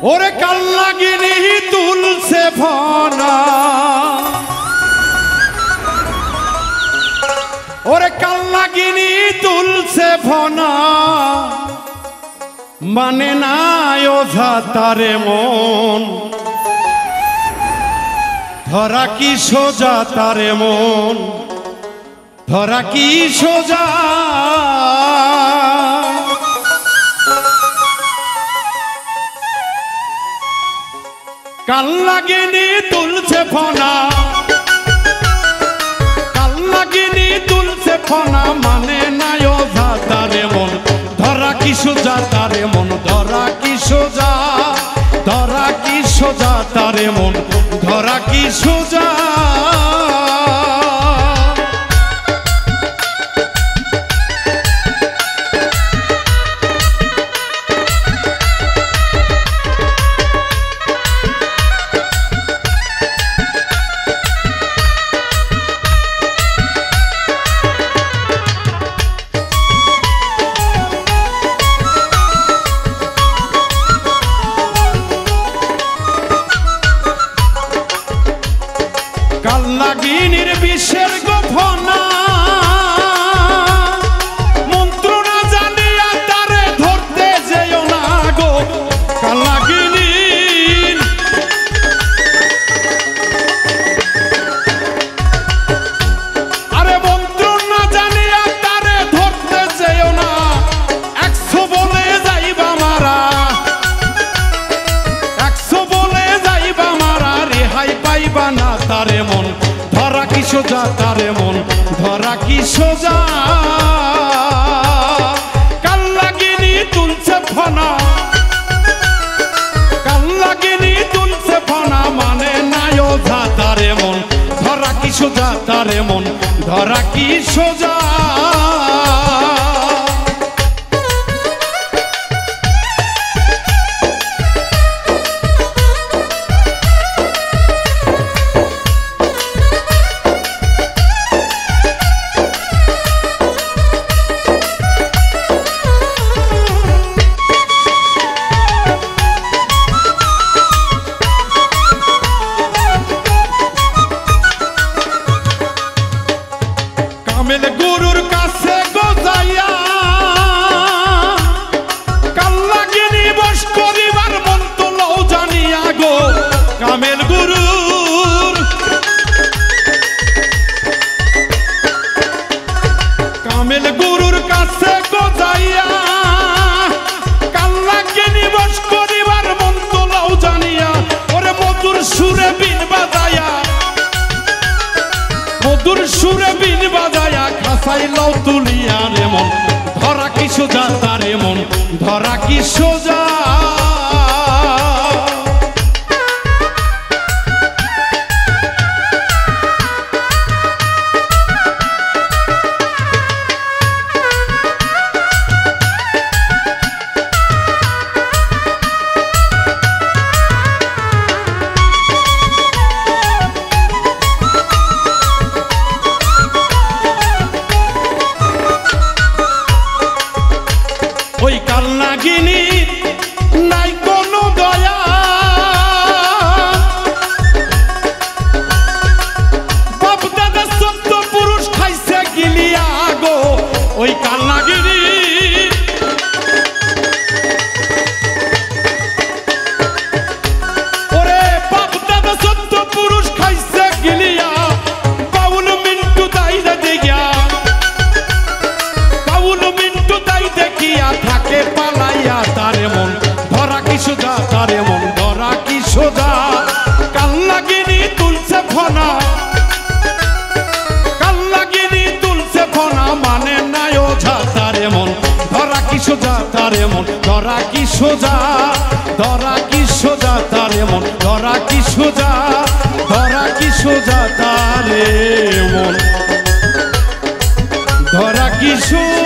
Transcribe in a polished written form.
ওরে কাল্লাগিনি তুলছে ফনা, ওরে কাল্লাগিনি তুলছে ফনা, মানে না ওঝা তারে মন, ধরা কি সোজা তারে মন, ধরা কি সোজা। কাল্লাগিনি তুলছে ফনা, কাল্লাগিনি তুলছে ফনা, মানে না ওঝা তারে মন, ধরা কি সোজা তারে মন, ধরা কি সোজা, ধরা কি সোজা তারে মন, ধরা কি সোজা। কাল্লাগিনির বিষের গোফনা, মন্ত্র না জানিয়া তারে ধরতে যেও না গো। কাল্লাগিনির আরে মন্ত্র না জানিয়া তারে ধরতে যেও না, 100 বলে যাইবা মারা, 100 বলে যাইবা মারা, রেহাই পাইবা না তারে মন, ধরা কি সোজা তারে মন, ধরা কি সোজা। কাল্লাগিনি তুলছে ফনা, কাল্লাগিনি তুলছে ফনা, মানে না ওঝা তারে মন, ধরা কি সোজা তারে মন, ধরা কি সোজা। কামেল গুরুর কাছে গো যাইয়া, কাল্লাগিনি বশ করিবার মন তো লও জানিয়া গো। কামেল গুরুর, কামেল গুরুর কাছে গো যাইয়া, কাল্লাগিনি বশ করিবার মন তো লও জানিয়া, ওরে মধুর সুরে বিন বাজায়া, মধুর সুরে বিন বাজায়া, খাসাই লও তুলিয়া রে মন, ধরা কি সোজা তারে মন, ধরা কি সোজা। ওই কাল্লাগিনি নাই কোনো দয়া, বাপ দাদা 14 পুরুষ খাইছে গিলিয়া গো। ওই কাল্লাগিনি ওরে বাপ দাদা 14 পুরুষ খাইছে গিলিয়া, বাউল মিন্টু তাই দেখিয়া, বাউল মিন্টু তাই দেখিয়া থাকে পালাইয়া তারে মন, ধরা কি সোজা তারে মন, ধরা কি সোজা। কাল্লাগিনি তুলছে ফনা, কাল্লাগিনি তুলছে ফনা, মানে না ওঝা তারে মন, ধরা কি সোজা তারে মন, ধরা কি সোজা, ধরা কি সোজা তারে মন, ধরা কি সোজা, ধরা কি সোজা তারে মন, ধরা কি সোজা।